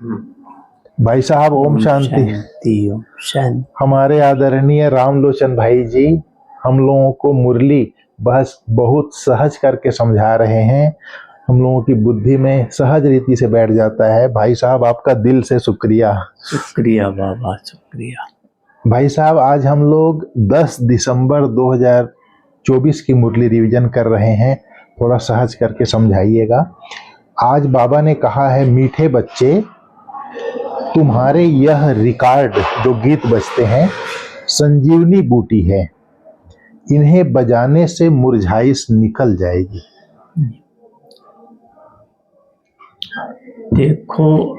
भाई साहब ओम शांति। ओम शांति। हमारे आदरणीय रामलोचन भाई जी हम लोगों को मुरली बस बहुत सहज करके समझा रहे हैं, हम लोगों की बुद्धि में सहज रीति से बैठ जाता है। भाई साहब आपका दिल से शुक्रिया। शुक्रिया बाबा, शुक्रिया। भाई साहब आज हम लोग 10 दिसंबर 2024 की मुरली रिवीजन कर रहे हैं, थोड़ा सहज करके समझाइएगा। आज बाबा ने कहा है, मीठे बच्चे तुम्हारे यह रिकॉर्ड जो गीत बजते हैं संजीवनी बूटी है, इन्हें बजाने से मुरझाइश निकल जाएगी। देखो,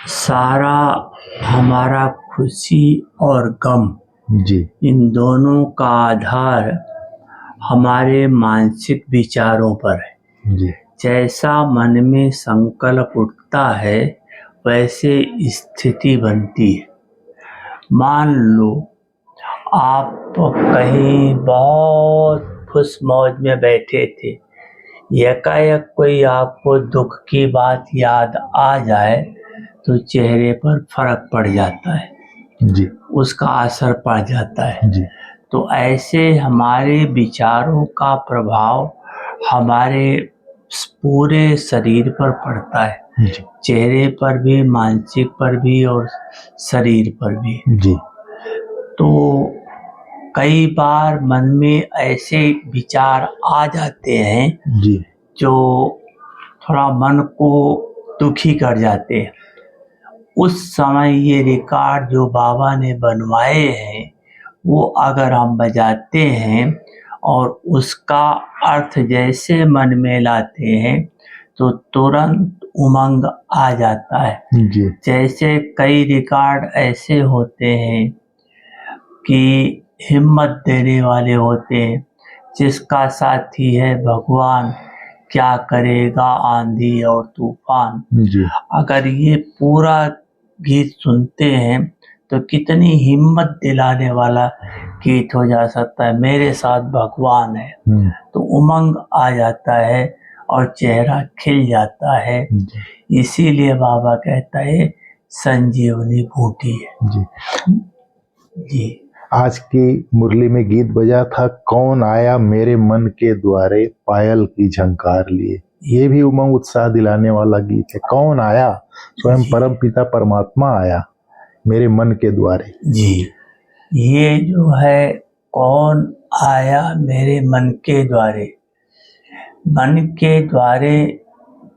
सारा हमारा खुशी और गम जी, इन दोनों का आधार हमारे मानसिक विचारों पर है। जी, जैसा मन में संकल्प उठता है वैसे स्थिति बनती है। मान लो आप कहीं बहुत खुश मौज में बैठे थे, एकाएक कोई आपको दुख की बात याद आ जाए तो चेहरे पर फर्क पड़ जाता है, जी, उसका असर पड़ जाता है। जी, तो ऐसे हमारे विचारों का प्रभाव हमारे पूरे शरीर पर पड़ता है, जी, चेहरे पर भी, मानसिक पर भी और शरीर पर भी। जी, तो कई बार मन में ऐसे विचार आ जाते हैं जी, जो थोड़ा मन को दुखी कर जाते हैं। उस समय ये रिकॉर्ड जो बाबा ने बनवाए हैं वो अगर हम बजाते हैं और उसका अर्थ जैसे मन में लाते हैं तो तुरंत उमंग आ जाता है। जी, जैसे कई रिकॉर्ड ऐसे होते हैं कि हिम्मत देने वाले होते हैं, जिसका साथी है भगवान, क्या करेगा आंधी और तूफान। जी, अगर ये पूरा गीत सुनते हैं तो कितनी हिम्मत दिलाने वाला गीत हो जा सकता है। मेरे साथ भगवान है, तो उमंग आ जाता है और चेहरा खिल जाता है। इसीलिए बाबा कहता है संजीवनी बूटी है। जी, जी, आज की मुरली में गीत बजा था, कौन आया मेरे मन के द्वारे पायल की झंकार लिए। ये भी उमंग उत्साह दिलाने वाला गीत है। कौन आया? स्वयं परम पिता परमात्मा आया मेरे मन के द्वारे। जी, ये जो है कौन आया मेरे मन के द्वारे, मन के द्वारे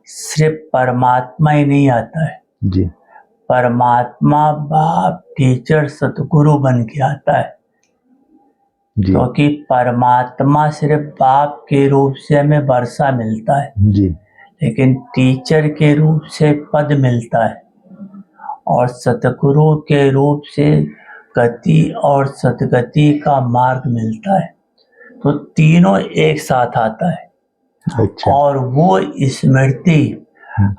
सिर्फ परमात्मा ही नहीं आता है। जी, परमात्मा बाप, टीचर, सतगुरु बन के आता है। जी, क्योंकि परमात्मा सिर्फ बाप के रूप से हमें वर्षा मिलता है, जी, लेकिन टीचर के रूप से पद मिलता है और सतगुरु के रूप से गति और सदगति का मार्ग मिलता है। तो तीनों एक साथ आता है। अच्छा, और वो स्मृति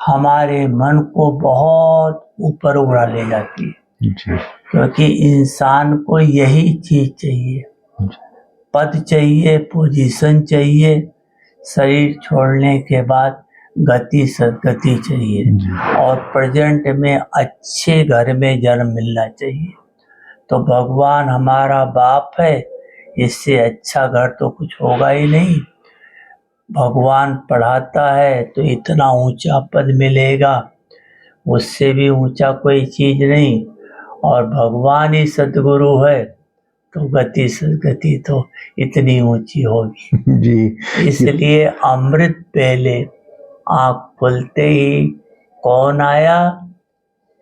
हमारे मन को बहुत ऊपर उड़ा ले जाती है। जी, क्योंकि इंसान को यही चीज चाहिए, पद चाहिए, पोजीशन चाहिए, शरीर छोड़ने के बाद गति सदगति चाहिए और प्रेजेंट में अच्छे घर में जन्म मिलना चाहिए। तो भगवान हमारा बाप है, इससे अच्छा घर तो कुछ होगा ही नहीं। भगवान पढ़ाता है तो इतना ऊंचा पद मिलेगा, उससे भी ऊंचा कोई चीज नहीं। और भगवान ही सतगुरु है तो गति सदगति तो इतनी ऊंची होगी। जी, इसलिए अमृत पहले आँख खुलते ही कौन आया?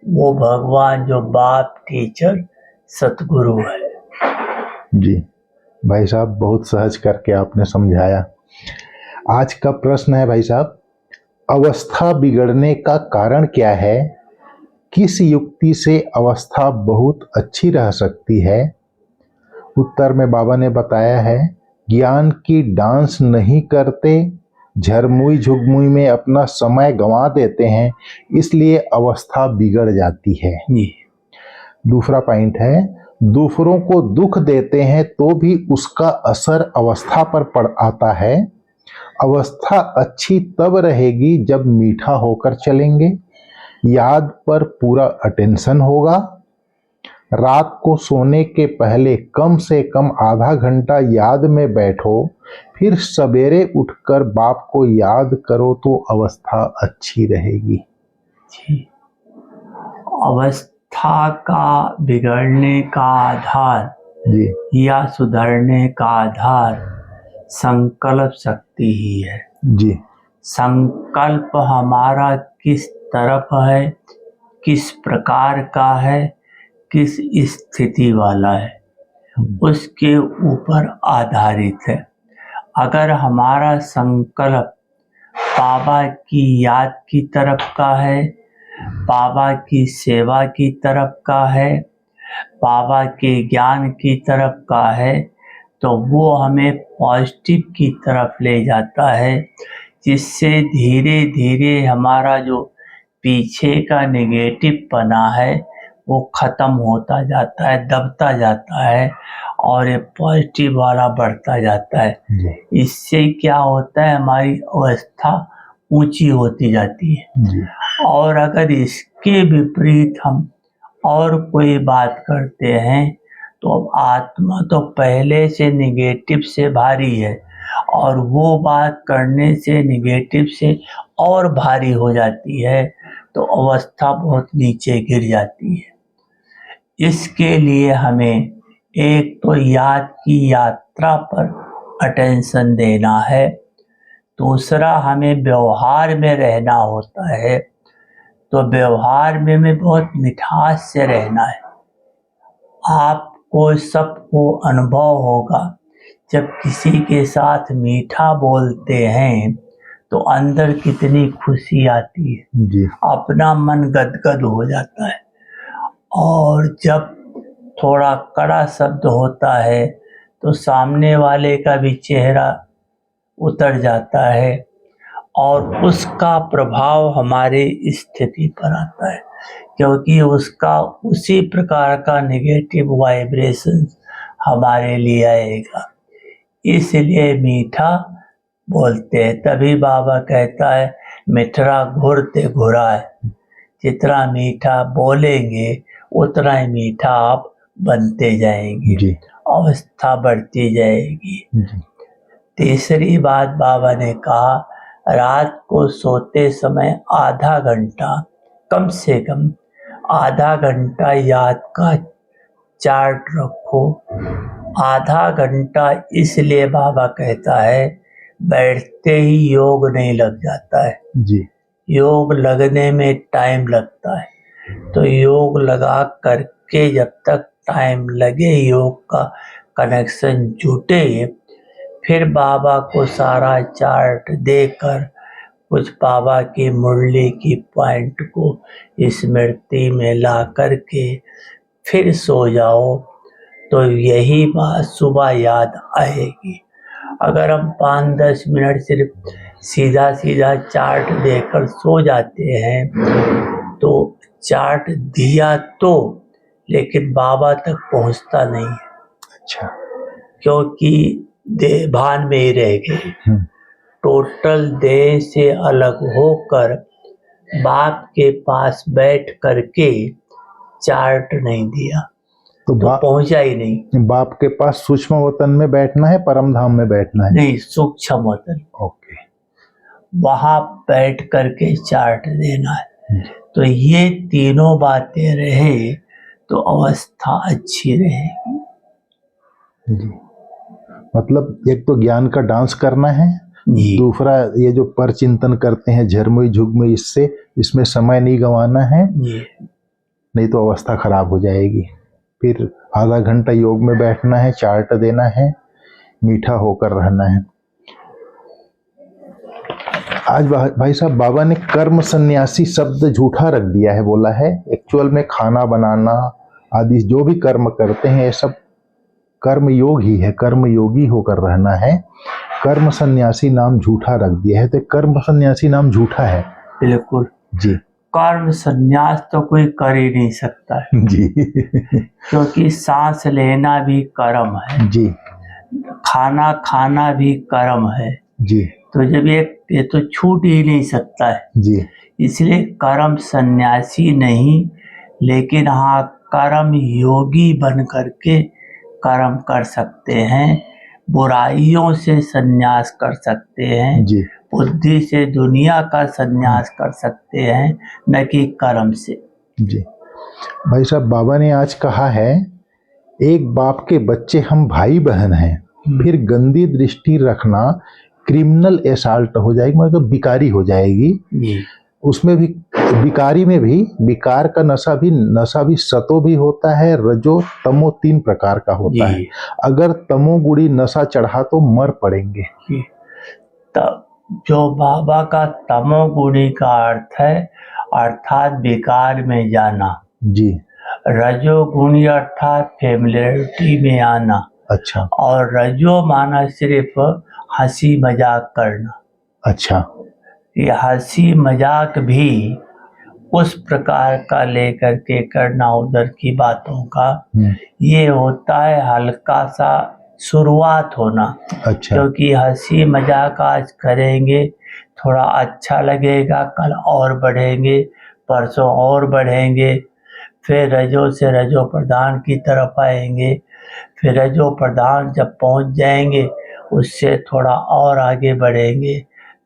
वो भगवान जो बाप, टीचर, सतगुरु है। जी, भाई साहब बहुत सहज करके आपने समझाया। आज का प्रश्न है भाई साहब, अवस्था बिगड़ने का कारण क्या है? किस युक्ति से अवस्था बहुत अच्छी रह सकती है? उत्तर में बाबा ने बताया है, ज्ञान की डांस नहीं करते, झरमुई झुगमुई में अपना समय गंवा देते हैं, इसलिए अवस्था बिगड़ जाती है। दूसरा पॉइंट है, दूसरों को दुख देते हैं तो भी उसका असर अवस्था पर पड़ आता है। अवस्था अच्छी तब रहेगी जब मीठा होकर चलेंगे, याद पर पूरा अटेंशन होगा। रात को सोने के पहले कम से कम आधा घंटा याद में बैठो, फिर सवेरे उठकर बाप को याद करो तो अवस्था अच्छी रहेगी। जी। अवस्था का बिगड़ने का आधार जी या सुधरने का आधार संकल्प शक्ति ही है। जी संकल्प हमारा किस तरफ है, किस प्रकार का है, किस स्थिति वाला है, उसके ऊपर आधारित है। अगर हमारा संकल्प बाबा की याद की तरफ का है, बाबा की सेवा की तरफ का है, बाबा के ज्ञान की तरफ का है, तो वो हमें पॉजिटिव की तरफ ले जाता है, जिससे धीरे धीरे हमारा जो पीछे का नेगेटिव पना है वो खत्म होता जाता है, दबता जाता है और ये पॉजिटिव वाला बढ़ता जाता है। जी इससे क्या होता है, हमारी अवस्था ऊंची होती जाती है। जी और अगर इसके विपरीत हम और कोई बात करते हैं तो अब आत्मा तो पहले से निगेटिव से भारी है और वो बात करने से निगेटिव से और भारी हो जाती है, तो अवस्था बहुत नीचे गिर जाती है। इसके लिए हमें एक तो याद की यात्रा पर अटेंशन देना है, दूसरा हमें व्यवहार में रहना होता है, तो व्यवहार में हमें बहुत मिठास से रहना है। आपको सबको अनुभव होगा, जब किसी के साथ मीठा बोलते हैं तो अंदर कितनी खुशी आती है, जी अपना मन गदगद हो जाता है। और जब थोड़ा कड़ा शब्द होता है तो सामने वाले का भी चेहरा उतर जाता है और उसका प्रभाव हमारी स्थिति पर आता है, क्योंकि उसका उसी प्रकार का नेगेटिव वाइब्रेशन हमारे लिए आएगा। इसलिए मीठा बोलते हैं। तभी बाबा कहता है मिठरा घुरते घुरा है, जितना मीठा बोलेंगे उतना ही मीठा आप बनते जाएंगे, जी अवस्था बढ़ती जाएगी। जी तीसरी बात बाबा ने कहा, रात को सोते समय आधा घंटा, कम से कम आधा घंटा याद का चार्ट रखो। आधा घंटा इसलिए बाबा कहता है, बैठते ही योग नहीं लग जाता है, जी योग लगने में टाइम लगता है। तो योग लगा करके जब तक टाइम लगे, योग का कनेक्शन जुटे, फिर बाबा को सारा चार्ट देकर कुछ बाबा की मुरली की पॉइंट को स्मृति में ला करके फिर सो जाओ, तो यही बात सुबह याद आएगी। अगर हम 5-10 मिनट सिर्फ सीधा सीधा चार्ट देकर सो जाते हैं तो चार्ट दिया तो, लेकिन बाबा तक पहुंचता नहीं है, अच्छा क्योंकि देह भान में ही रह गए। टोटल देह से अलग होकर बाप के पास बैठ करके चार्ट नहीं दिया तो तो पहुंचा ही नहीं। बाप के पास सूक्ष्म वतन में बैठना है, परम धाम में बैठना है? नहीं, सूक्ष्म वतन, ओके, वहां बैठ करके चार्ट देना है। तो ये तीनों बातें रहे तो अवस्था अच्छी रहेगी। जी मतलब एक तो ज्ञान का डांस करना है, जी। दूसरा ये जो पर चिंतन करते हैं झरमुई झुगमुई, इसमें समय नहीं गंवाना है, जी। नहीं तो अवस्था खराब हो जाएगी। फिर आधा घंटा योग में बैठना है, चार्ट देना है, मीठा होकर रहना है। आज भाई साहब बाबा ने कर्म सन्यासी शब्द झूठा रख दिया है, बोला है एक्चुअल में खाना बनाना आदि जो भी कर्म करते हैं ये सब कर्म योग ही है, कर्म योगी होकर रहना है। कर्म सन्यासी नाम झूठा रख दिया है, तो कर्म सन्यासी नाम झूठा है। बिल्कुल जी। कर्म संन्यास तो कोई कर ही नहीं सकता है जी क्योंकि सांस लेना भी कर्म है जी, खाना खाना भी कर्म है। जी तो जब ये तो छूट ही नहीं सकता है, जी, इसलिए कर्म सन्यासी नहीं, लेकिन हाँ कर्म योगी बन करके कर्म कर सकते हैं। बुराइयों से संन्यास कर सकते हैं, जी बुद्धि से दुनिया का संन्यास कर सकते हैं, न कि कर्म से। जी भाई साहब, बाबा ने आज कहा है, एक बाप के बच्चे हम भाई बहन हैं, फिर गंदी दृष्टि रखना क्रिमिनल एसाल्ट हो जाएगी, मतलब बिकारी हो जाएगी। जी उसमें भी बिकारी में भी विकार का नशा भी सतो भी होता है, रजो तमो 3 प्रकार का होता है। जी अगर तमोगुणी नशा चढ़ा तो मर पड़ेंगे। जी। तब जो बाबा का तमोगुणी का अर्थ है, अर्थात विकार में जाना। जी रजोगुणी अर्थात फेमिलियरिटी में आना। अच्छा और रजो माना सिर्फ हंसी मजाक करना। अच्छा ये हंसी मजाक भी उस प्रकार का लेकर के करना उधर की बातों का, ये होता है हल्का सा शुरुआत होना। अच्छा क्योंकि हंसी मजाक आज करेंगे, थोड़ा अच्छा लगेगा, कल और बढ़ेंगे, परसों और बढ़ेंगे, फिर रजो से रजो प्रधान की तरफ आएंगे, फिर रजो प्रधान जब पहुंच जाएंगे उससे थोड़ा और आगे बढ़ेंगे,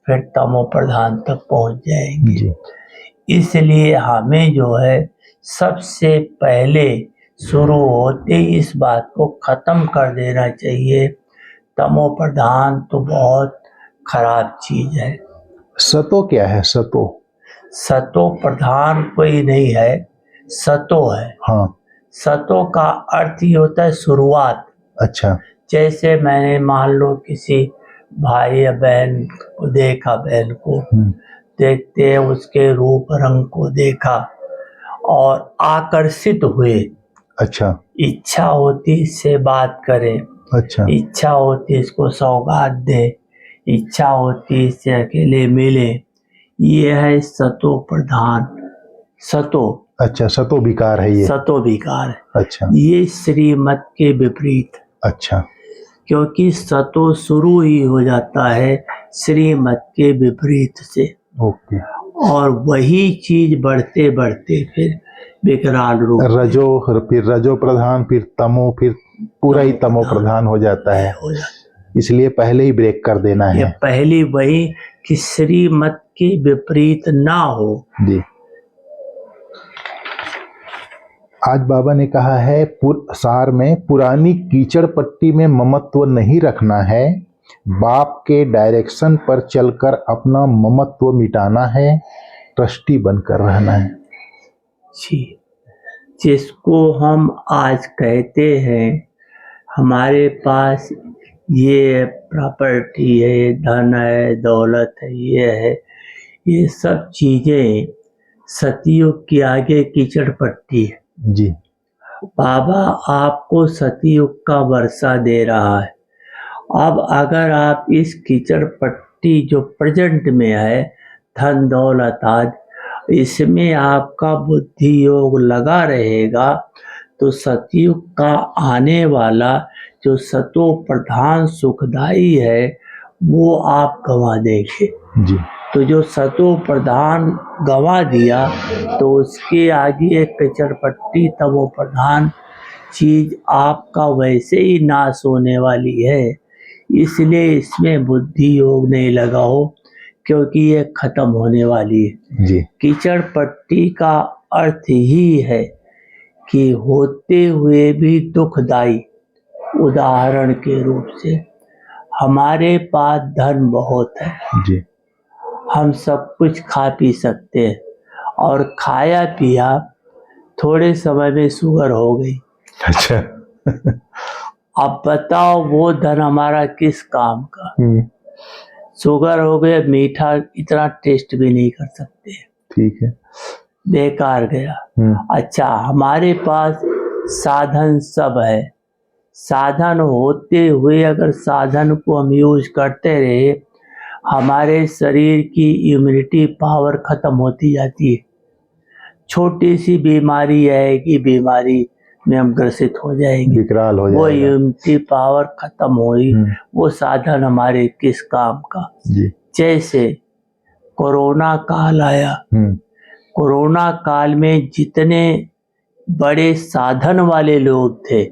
फिर तमो प्रधान तक पहुंच जाएंगे। जी इसलिए हमें जो है सबसे पहले शुरू होते ही इस बात को खत्म कर देना चाहिए। तमो प्रधान तो बहुत खराब चीज है। सतो क्या है? सतो सतो प्रधान कोई नहीं है, सतो है। हाँ सतो का अर्थ ही होता है शुरुआत। अच्छा जैसे मैंने मान लो किसी भाई या बहन को देखा, बहन को देखते उसके रूप रंग को देखा और आकर्षित हुए, अच्छा इच्छा होती इससे बात करें, अच्छा इच्छा होती इसको सौगात दे, इच्छा होती इससे अकेले मिले, ये है सतो प्रधान। सतो अच्छा सतो विकार है ये। सतो विकार है। अच्छा ये श्रीमत के विपरीत, अच्छा क्योंकि सतो शुरू ही हो जाता है श्रीमत के विपरीत से, ओके। और वही चीज बढ़ते बढ़ते फिर विकराल रूप रजो, फिर रजो प्रधान, फिर तमो, फिर पूरा ही तमो प्रधान हो जाता है। हो जाता इसलिए पहले ही ब्रेक कर देना है। ये है। पहली वही कि श्रीमत के विपरीत ना हो। जी आज बाबा ने कहा है सार में, पुरानी कीचड़ पट्टी में ममत्व नहीं रखना है, बाप के डायरेक्शन पर चलकर अपना ममत्व मिटाना है, ट्रस्टी बनकर रहना है। जी, जिसको हम आज कहते हैं हमारे पास ये प्रॉपर्टी है, धन है, दौलत है, ये है, ये सब चीजें सतयुग के आगे कीचड़ पट्टी है। जी बाबा आपको सतयुग का वर्षा दे रहा है। अब अगर आप इस कीचड़ पट्टी जो प्रेजेंट में है, धन दौलत आदि, इसमें आपका बुद्धि योग लगा रहेगा तो सतयुग का आने वाला जो सतो प्रधान सुखदाई है वो आप गंवा देंगे। जी तो जो सतो प्रधान गंवा दिया तो उसके आगे एक कीचड़ पट्टी तमो प्रधान चीज आपका वैसे ही नाश होने वाली है। इसलिए इसमें बुद्धि योग नहीं लगाओ, क्योंकि ये खत्म होने वाली है। जी कीचड़ पट्टी का अर्थ ही है कि होते हुए भी दुखदाई। उदाहरण के रूप से हमारे पास धन बहुत है, जी हम सब कुछ खा पी सकते हैं, और खाया पिया थोड़े समय में शुगर हो गई। अच्छा अब बताओ वो धन हमारा किस काम का? शुगर हो गया, मीठा इतना टेस्ट भी नहीं कर सकते, ठीक है, बेकार गया। अच्छा, हमारे पास साधन सब है, साधन होते हुए अगर साधन को हम यूज करते रहे, हमारे शरीर की इम्यूनिटी पावर खत्म होती जाती है। छोटी सी बीमारी आएगी, बीमारी में हम ग्रसित हो जाएंगे, विकराल हो वो जाएगा। इम्यूनिटी पावर खत्म हुई, वो साधन हमारे किस काम का? जी जैसे कोरोना काल आया। हम्म, कोरोना काल में जितने बड़े साधन वाले लोग थे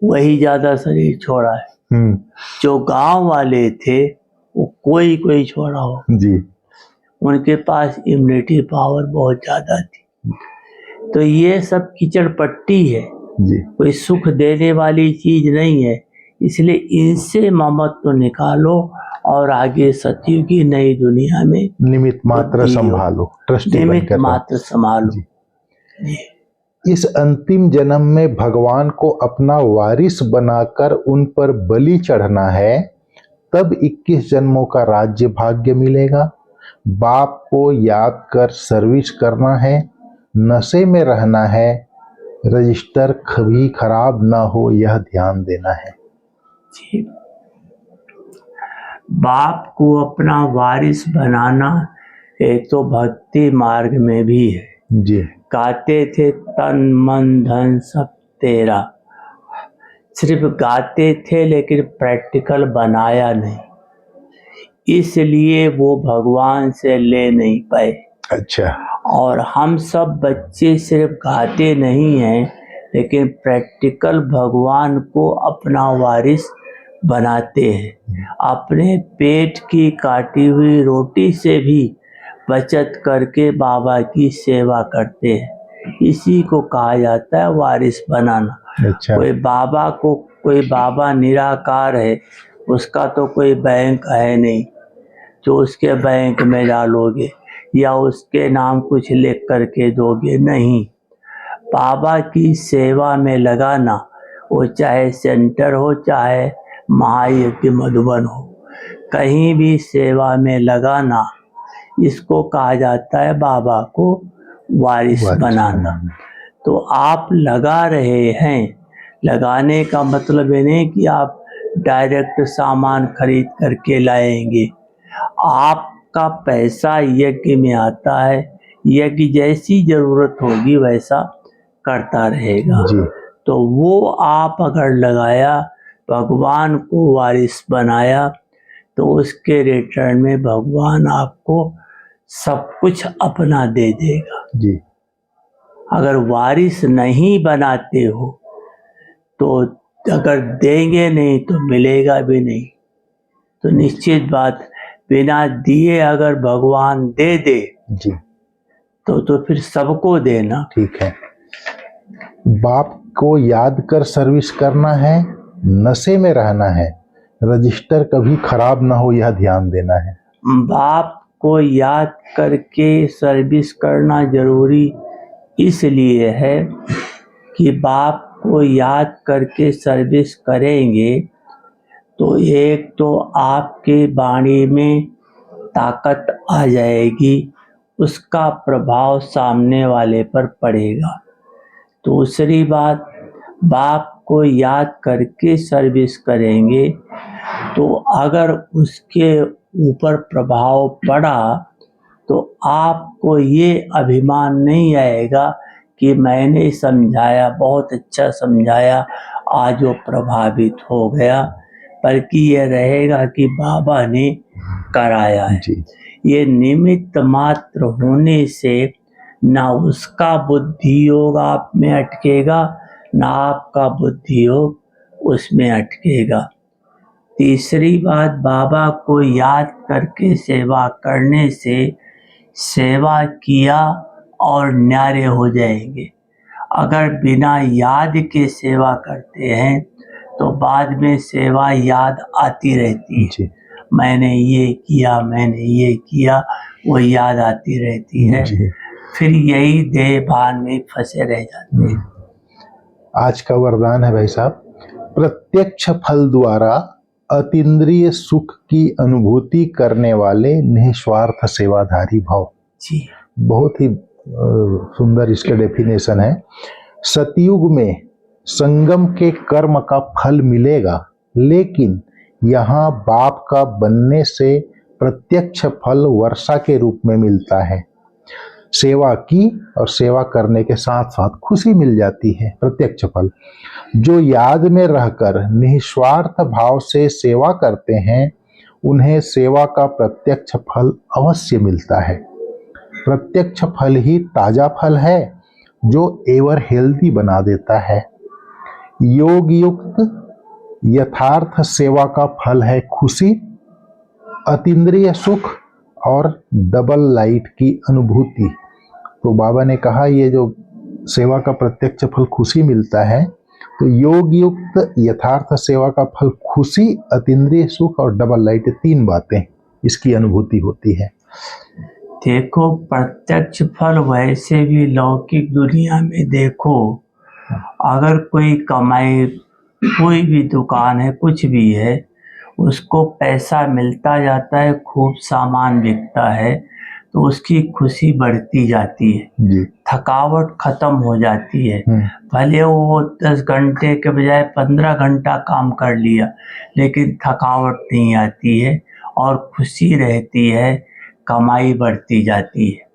वही ज्यादा शरीर छोड़ा है। हम्म, जो गांव वाले थे वो कोई कोई छोड़ा हो, जी, उनके पास इम्यूनिटी पावर बहुत ज्यादा थी। तो ये सब कीचड़ पट्टी है, जी, कोई सुख देने वाली चीज नहीं है। इसलिए इनसे ममत्व निकालो और आगे सतयुग की नई दुनिया में निमित्त मात्र बुद्धि हो, संभालो, ट्रस्टी निमित्त बनकर रहो। मात्र संभालो। जी। जी। इस अंतिम जन्म में भगवान को अपना वारिस बनाकर उन पर बलि चढ़ना है, तब 21 जन्मों का राज्य भाग्य मिलेगा। बाप को याद कर सर्विस करना है, नशे में रहना है, रजिस्टर कभी खराब ना हो यह ध्यान देना है। जी। बाप को अपना वारिस बनाना एक तो भक्ति मार्ग में भी है। जी, गाते थे तन मन धन सब तेरा, सिर्फ गाते थे लेकिन प्रैक्टिकल बनाया नहीं, इसलिए वो भगवान से ले नहीं पाए। अच्छा, और हम सब बच्चे सिर्फ गाते नहीं हैं लेकिन प्रैक्टिकल भगवान को अपना वारिस बनाते हैं। अपने पेट की काटी हुई रोटी से भी बचत करके बाबा की सेवा करते हैं। इसी को कहा जाता है वारिस बनाना। अच्छा, कोई बाबा निराकार है, उसका तो कोई बैंक है नहीं जो उसके बैंक में डालोगे या उसके नाम कुछ लिख करके दोगे, नहीं। बाबा की सेवा में लगाना, वो चाहे सेंटर हो चाहे महायज्ञ मधुबन हो, कहीं भी सेवा में लगाना, इसको कहा जाता है बाबा को वारिस बनाना। तो आप लगा रहे हैं, लगाने का मतलब ये नहीं कि आप डायरेक्ट सामान खरीद करके लाएंगे। आपका पैसा यज्ञ में आता है, यज्ञ जैसी जरूरत होगी वैसा करता रहेगा। जी, तो वो आप अगर लगाया, भगवान को वारिस बनाया, तो उसके रिटर्न में भगवान आपको सब कुछ अपना दे देगा। जी, अगर वारिस नहीं बनाते हो तो अगर देंगे नहीं तो मिलेगा भी नहीं। तो निश्चित बात, बिना दिए अगर भगवान दे दे जी, तो फिर सबको देना। ठीक है। बाप को याद कर सर्विस करना है, नशे में रहना है, रजिस्टर कभी खराब ना हो यह ध्यान देना है। बाप को याद करके सर्विस करना जरूरी इसलिए है कि बाप को याद करके सर्विस करेंगे तो एक तो आपके वाणी में ताकत आ जाएगी, उसका प्रभाव सामने वाले पर पड़ेगा। दूसरी बात, बाप को याद करके सर्विस करेंगे तो अगर उसके ऊपर प्रभाव पड़ा तो आपको ये अभिमान नहीं आएगा कि मैंने समझाया, बहुत अच्छा समझाया, आज वो प्रभावित हो गया, बल्कि ये रहेगा कि बाबा ने कराया है। जी, ये निमित्त मात्र होने से ना उसका बुद्धि योग आप में अटकेगा, ना आपका बुद्धि योग उसमें अटकेगा। तीसरी बात, बाबा को याद करके सेवा करने से सेवा किया और न्यारे हो जाएंगे। अगर बिना याद के सेवा करते हैं तो बाद में सेवा याद आती रहती है। जी, मैंने ये किया, मैंने ये किया, वो याद आती रहती है। जी। फिर यही देह भान में फंसे रह जाते हैं। आज का वरदान है भाई साहब, प्रत्यक्ष फल द्वारा अतीन्द्रिय सुख की अनुभूति करने वाले निस्वार्थ सेवाधारी भाव। जी, बहुत ही सुंदर इसका डेफिनेशन है। सतयुग में संगम के कर्म का फल मिलेगा, लेकिन यहाँ बाप का बनने से प्रत्यक्ष फल वर्षा के रूप में मिलता है। सेवा की और सेवा करने के साथ साथ खुशी मिल जाती है, प्रत्यक्ष फल। जो याद में रहकर निस्वार्थ भाव से सेवा करते हैं उन्हें सेवा का प्रत्यक्ष फल अवश्य मिलता है। प्रत्यक्ष फल ही ताजा फल है जो एवर हेल्दी बना देता है। योग युक्त यथार्थ सेवा का फल है खुशी, अतीन्द्रिय सुख और डबल लाइट की अनुभूति। तो बाबा ने कहा ये जो सेवा का प्रत्यक्ष फल खुशी मिलता है, तो योग युक्त यथार्थ सेवा का फल खुशी, अतीन्द्रिय सुख और डबल लाइट, 3 बातें इसकी अनुभूति होती है। देखो, प्रत्यक्ष फल वैसे भी लौकिक दुनिया में देखो, अगर कोई कमाई, कोई भी दुकान है, कुछ भी है, उसको पैसा मिलता जाता है, खूब सामान बिकता है, तो उसकी खुशी बढ़ती जाती है जी। थकावट खत्म हो जाती है। भले वो 10 घंटे के बजाय 15 घंटा काम कर लिया, लेकिन थकावट नहीं आती है और खुशी रहती है, कमाई बढ़ती जाती है।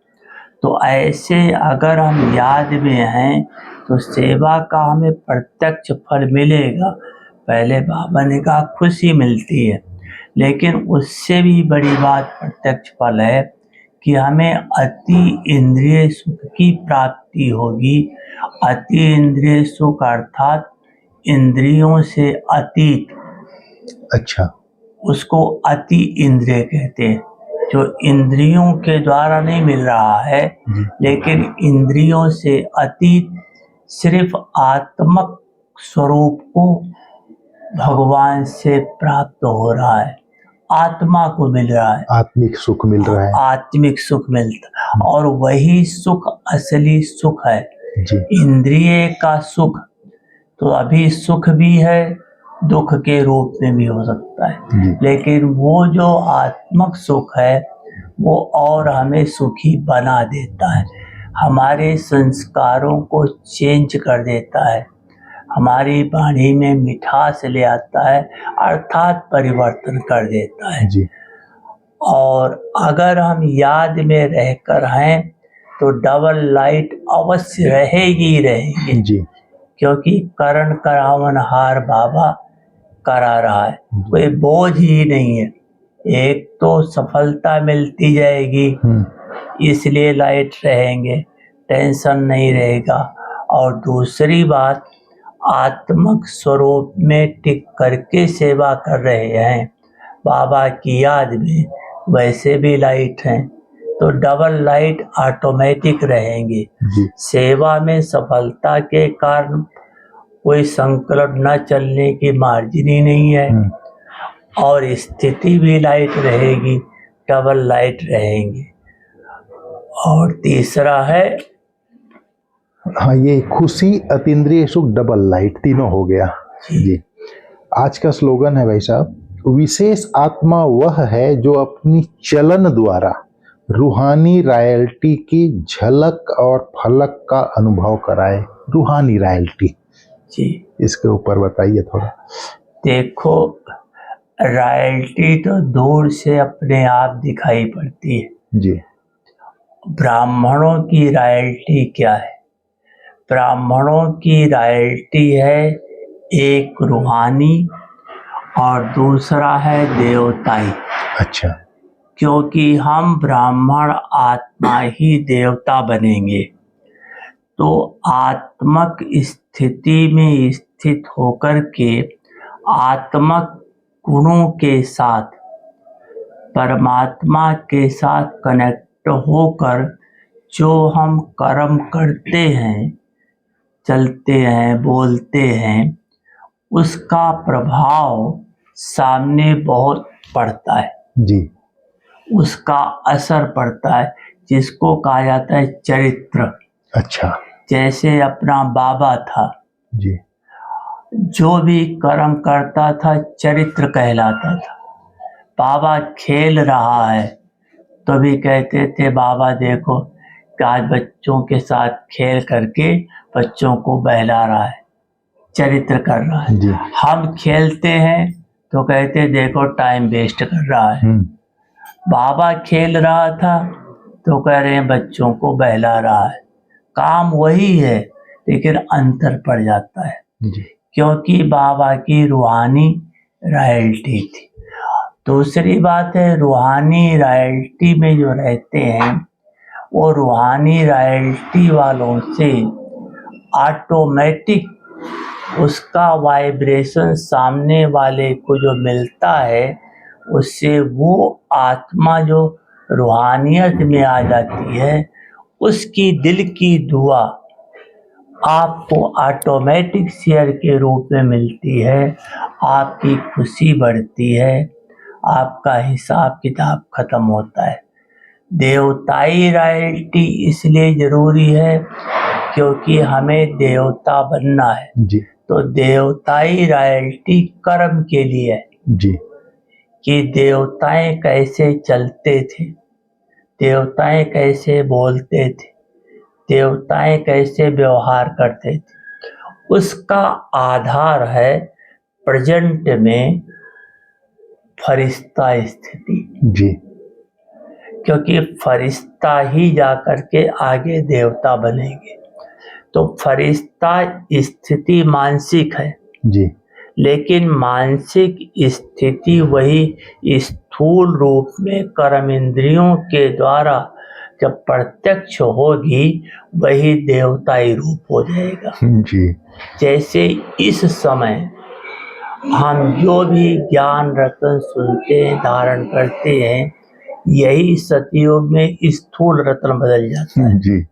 तो ऐसे अगर हम याद में हैं तो सेवा का हमें प्रत्यक्ष फल मिलेगा। पहले बाबा ने कहा खुशी मिलती है, लेकिन उससे भी बड़ी बात प्रत्यक्ष फल है कि हमें अति इंद्रिय सुख की प्राप्ति होगी। अति इंद्रिय सुख अर्थात इंद्रियों से अतीत, अच्छा, उसको अति इंद्रिय कहते हैं। जो इंद्रियों के द्वारा नहीं मिल रहा है, लेकिन इंद्रियों से अतीत सिर्फ आत्मक स्वरूप को भगवान से प्राप्त हो रहा है, आत्मा को मिल रहा है, आत्मिक सुख मिल रहा है। आत्मिक सुख मिलता, और वही सुख असली सुख है जी। इंद्रिय का सुख तो अभी सुख भी है, दुख के रूप में भी हो सकता है, लेकिन वो जो आत्मक सुख है वो और हमें सुखी बना देता है, हमारे संस्कारों को चेंज कर देता है, हमारी वाणी में मिठास ले आता है, अर्थात परिवर्तन कर देता है जी। और अगर हम याद में रहकर हैं तो डबल लाइट अवश्य रहेगी रहेगी जी। क्योंकि करण करावन हार बाबा करा रहा है, कोई बोझ ही नहीं है। एक तो सफलता मिलती जाएगी, इसलिए लाइट रहेंगे, टेंशन नहीं रहेगा, और दूसरी बात आत्मक स्वरूप में टिक करके सेवा कर रहे हैं बाबा की याद में, वैसे भी लाइट हैं, तो डबल लाइट ऑटोमेटिक रहेंगे। सेवा में सफलता के कारण कोई संकल्प न चलने की मार्जिन ही नहीं है, और स्थिति भी लाइट रहेगी, डबल लाइट रहेंगे। और तीसरा है, हाँ, ये खुशी, अतीन्द्रिय सुख, डबल लाइट, तीनों हो गया। जी। आज का स्लोगन है भाई साहब, विशेष आत्मा वह है जो अपनी चलन द्वारा रूहानी रॉयल्टी की झलक और फलक का अनुभव कराए। रूहानी रॉयल्टी जी, इसके ऊपर बताइए थोड़ा। देखो, रॉयल्टी तो दूर से अपने आप दिखाई पड़ती है जी। ब्राह्मणों की रॉयल्टी क्या है? ब्राह्मणों की रॉयल्टी है एक रूहानी और दूसरा है देवताई। अच्छा। क्योंकि हम ब्राह्मण आत्मा ही देवता बनेंगे, तो आत्मक स्थिति में स्थित होकर के आत्मक गुणों के साथ परमात्मा के साथ कनेक्ट होकर जो हम कर्म करते हैं, चलते हैं, बोलते हैं, उसका प्रभाव सामने बहुत पड़ता है जी। उसका असर पड़ता है, जिसको कहा जाता है चरित्र। अच्छा। जैसे अपना बाबा था जी। जो भी कर्म करता था चरित्र कहलाता था। बाबा खेल रहा है तो भी कहते थे बाबा देखो आज बच्चों के साथ खेल करके बच्चों को बहला रहा है, चरित्र कर रहा है। जी। हम खेलते हैं तो कहते देखो टाइम वेस्ट कर रहा है। बाबा खेल रहा था तो कह रहे हैं बच्चों को बहला रहा है। काम वही है लेकिन अंतर पड़ जाता है जी। क्योंकि बाबा की रूहानी रॉयल्टी थी। दूसरी बात है, रूहानी रॉयल्टी में जो रहते हैं वो रूहानी रॉयल्टी वालों से ऑटोमेटिक उसका वाइब्रेशन सामने वाले को जो मिलता है, उससे वो आत्मा जो रूहानियत में आ जाती है, उसकी दिल की दुआ आपको ऑटोमेटिक शेयर के रूप में मिलती है। आपकी खुशी बढ़ती है, आपका हिसाब किताब खत्म होता है। देवताई रॉयल्टी इसलिए जरूरी है क्योंकि हमें देवता बनना है। जी तो देवताई रॉयल्टी कर्म के लिए है जी कि देवताएं कैसे चलते थे, देवताएं कैसे बोलते थे, देवताएं कैसे व्यवहार करते थे, उसका आधार है प्रेजेंट में फरिश्ता स्थिति। जी क्योंकि फरिश्ता ही जाकर के आगे देवता बनेंगे। तो फरिश्ता स्थिति मानसिक है, जी लेकिन मानसिक स्थिति वही स्थूल रूप में कर्म इंद्रियों के द्वारा जब प्रत्यक्ष होगी, वही देवताई रूप हो जाएगा। जी जैसे इस समय हम जो भी ज्ञान रत्न सुनते हैं, धारण करते हैं, यही सतयुग में स्थूल रत्न बदल जाता है। जी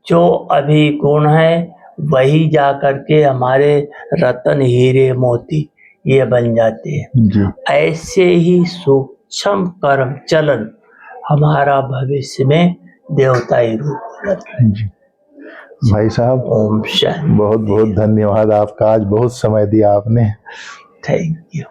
जो अभी गुण है वही जा करके हमारे रत्न हीरे मोती ये बन जाते हैं। जी ऐसे ही सूक्ष्म कर्म चलन हमारा भविष्य में देवताई रूप हो जाता है। जी भाई साहब, ओम शांति। बहुत बहुत धन्यवाद आपका, आज बहुत समय दिया आपने। Thank you.